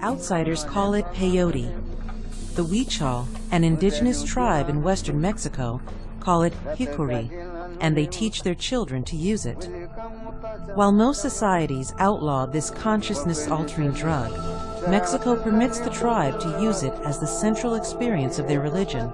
Outsiders call it peyote. The Huichol, an indigenous tribe in western Mexico, call it hickory, and they teach their children to use it. While most societies outlaw this consciousness-altering drug, Mexico permits the tribe to use it as the central experience of their religion.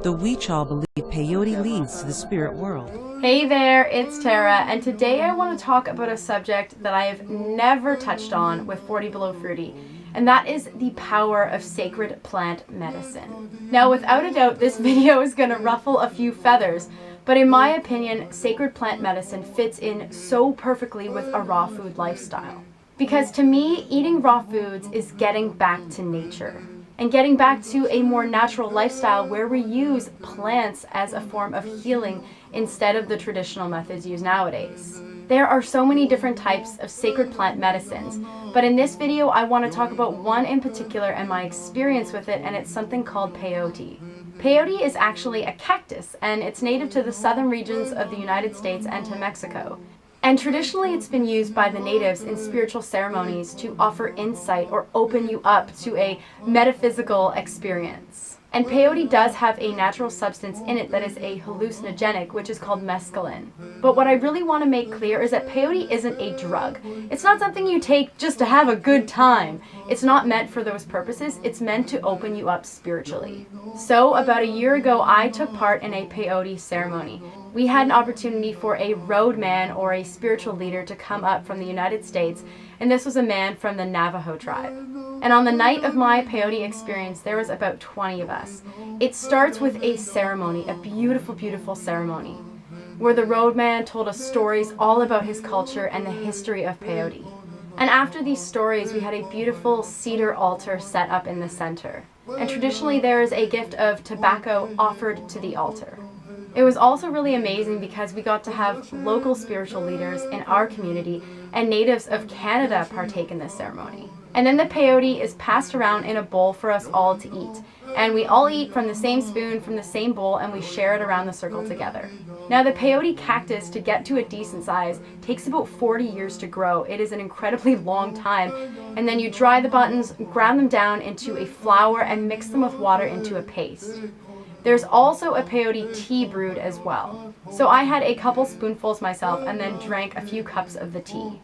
The Huichol believe peyote leads to the spirit world. Hey there, it's Tara, and today I want to talk about a subject that I have never touched on with 40BelowFruity, and that is the power of sacred plant medicine. Now, without a doubt, this video is going to ruffle a few feathers, but in my opinion, sacred plant medicine fits in so perfectly with a raw food lifestyle. Because to me, eating raw foods is getting back to nature and getting back to a more natural lifestyle where we use plants as a form of healing instead of the traditional methods used nowadays. There are so many different types of sacred plant medicines, but in this video I want to talk about one in particular and my experience with it, and it's something called peyote. Peyote is actually a cactus, and it's native to the southern regions of the United States and to Mexico. And traditionally it's been used by the natives in spiritual ceremonies to offer insight or open you up to a metaphysical experience. And peyote does have a natural substance in it that is a hallucinogenic, which is called mescaline. But what I really want to make clear is that peyote isn't a drug. It's not something you take just to have a good time. It's not meant for those purposes. It's meant to open you up spiritually. So about a year ago, I took part in a peyote ceremony. We had an opportunity for a roadman or a spiritual leader to come up from the United States, and this was a man from the Navajo tribe. And on the night of my peyote experience, there was about 20 of us. It starts with a ceremony, a beautiful, beautiful ceremony, where the roadman told us stories all about his culture and the history of peyote. And after these stories, we had a beautiful cedar altar set up in the center. And traditionally there is a gift of tobacco offered to the altar. It was also really amazing because we got to have local spiritual leaders in our community and natives of Canada partake in this ceremony. And then the peyote is passed around in a bowl for us all to eat. And we all eat from the same spoon, from the same bowl, and we share it around the circle together. Now, the peyote cactus, to get to a decent size, takes about 40 years to grow. It is an incredibly long time. And then you dry the buttons, ground them down into a flour, and mix them with water into a paste. There's also a peyote tea brewed as well. So I had a couple spoonfuls myself and then drank a few cups of the tea.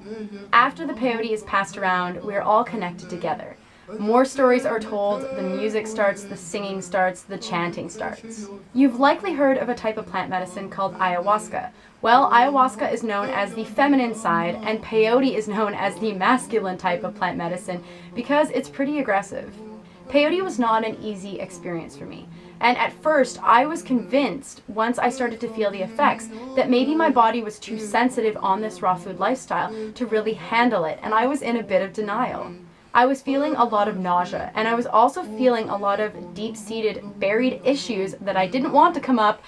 After the peyote is passed around, we're all connected together. More stories are told, the music starts, the singing starts, the chanting starts. You've likely heard of a type of plant medicine called ayahuasca. Well, ayahuasca is known as the feminine side, and peyote is known as the masculine type of plant medicine because it's pretty aggressive. Peyote was not an easy experience for me. And at first, I was convinced, once I started to feel the effects, that maybe my body was too sensitive on this raw food lifestyle to really handle it, and I was in a bit of denial. I was feeling a lot of nausea, and I was also feeling a lot of deep-seated, buried issues that I didn't want to come up,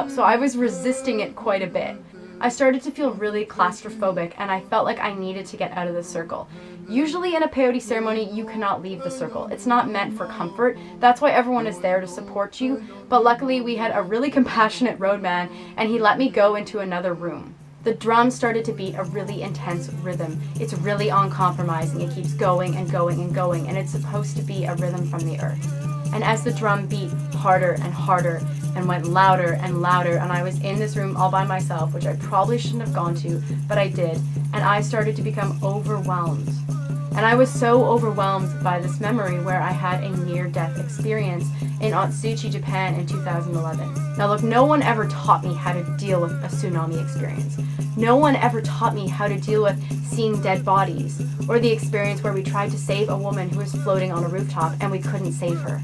so I was resisting it quite a bit. I started to feel really claustrophobic, and I felt like I needed to get out of the circle. Usually in a peyote ceremony, you cannot leave the circle. It's not meant for comfort. That's why everyone is there to support you. But luckily, we had a really compassionate roadman, and he let me go into another room. The drum started to beat a really intense rhythm. It's really uncompromising. It keeps going and going and going, and it's supposed to be a rhythm from the earth. And as the drum beat harder and harder and went louder and louder, and I was in this room all by myself, which I probably shouldn't have gone to, but I did, and I started to become overwhelmed. And I was so overwhelmed by this memory where I had a near-death experience in Otsuchi, Japan in 2011. Now look, no one ever taught me how to deal with a tsunami experience. No one ever taught me how to deal with seeing dead bodies, or the experience where we tried to save a woman who was floating on a rooftop and we couldn't save her.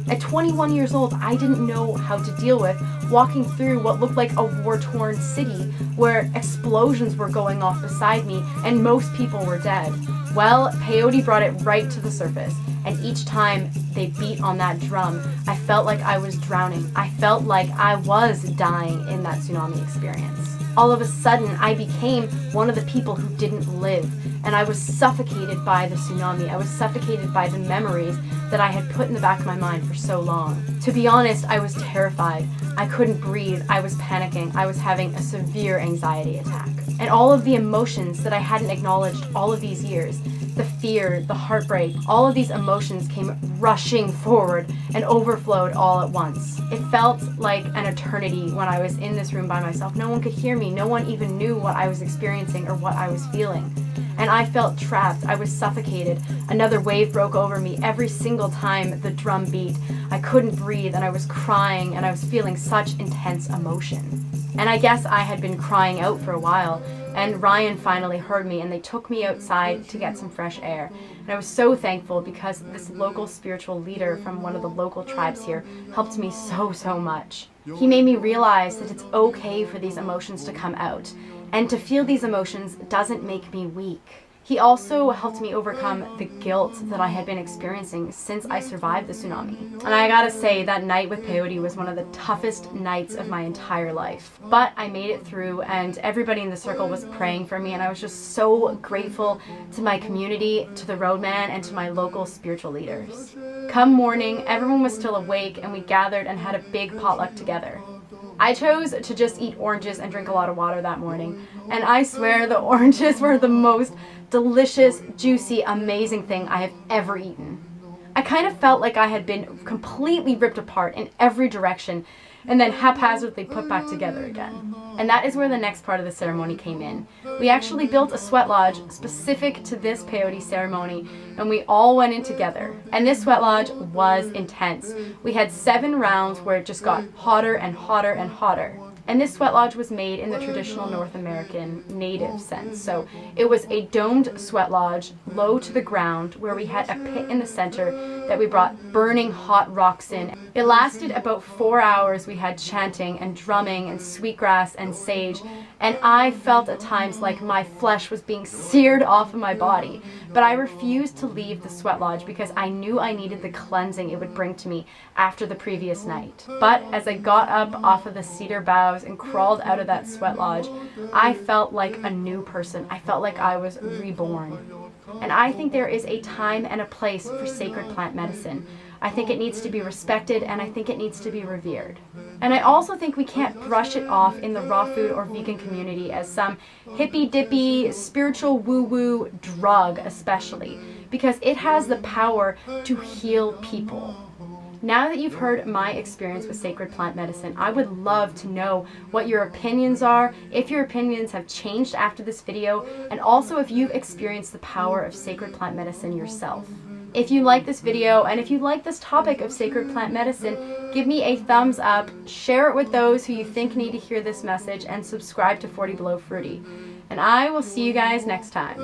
At 21 years old, I didn't know how to deal with walking through what looked like a war-torn city where explosions were going off beside me and most people were dead. Well, peyote brought it right to the surface, and each time they beat on that drum, I felt like I was drowning. I felt like I was dying in that tsunami experience. All of a sudden, I became one of the people who didn't live, and I was suffocated by the tsunami. I was suffocated by the memories, that I had put in the back of my mind for so long. To be honest, I was terrified. I couldn't breathe. I was panicking. I was having a severe anxiety attack. And all of the emotions that I hadn't acknowledged all of these years, the fear, the heartbreak, all of these emotions came rushing forward and overflowed all at once. It felt like an eternity when I was in this room by myself. No one could hear me. No one even knew what I was experiencing or what I was feeling. And I felt trapped. I was suffocated. Another wave broke over me every single time the drum beat. I couldn't breathe, and I was crying, and I was feeling such intense emotion. And I guess I had been crying out for a while, and Ryan finally heard me, and they took me outside to get some fresh air. And I was so thankful because this local spiritual leader from one of the local tribes here helped me so much. He made me realize that it's okay for these emotions to come out, and to feel these emotions doesn't make me weak. He also helped me overcome the guilt that I had been experiencing since I survived the tsunami. And I gotta say, that night with Peyote was one of the toughest nights of my entire life. But I made it through, and everybody in the circle was praying for me, and I was just so grateful to my community, to the roadman, and to my local spiritual leaders. Come morning, everyone was still awake, and we gathered and had a big potluck together. I chose to just eat oranges and drink a lot of water that morning, and I swear the oranges were the most delicious, juicy, amazing thing I have ever eaten. I kind of felt like I had been completely ripped apart in every direction and then haphazardly put back together again. And that is where the next part of the ceremony came in. We actually built a sweat lodge specific to this peyote ceremony, and we all went in together. And this sweat lodge was intense. We had 7 rounds where it just got hotter and hotter and hotter. And this sweat lodge was made in the traditional North American native sense. So it was a domed sweat lodge, low to the ground, where we had a pit in the center that we brought burning hot rocks in. It lasted about 4 hours. We had chanting and drumming and sweetgrass and sage. And I felt at times like my flesh was being seared off of my body. But I refused to leave the sweat lodge because I knew I needed the cleansing it would bring to me after the previous night. But as I got up off of the cedar boughs and crawled out of that sweat lodge, I felt like a new person. I felt like I was reborn. And I think there is a time and a place for sacred plant medicine. I think it needs to be respected, and I think it needs to be revered. And I also think we can't brush it off in the raw food or vegan community as some hippy-dippy, spiritual woo-woo drug especially, because it has the power to heal people. Now that you've heard my experience with sacred plant medicine, I would love to know what your opinions are, if your opinions have changed after this video, and also if you've experienced the power of sacred plant medicine yourself. If you like this video, and if you like this topic of sacred plant medicine, give me a thumbs up, share it with those who you think need to hear this message, and subscribe to 40BelowFruity. And I will see you guys next time.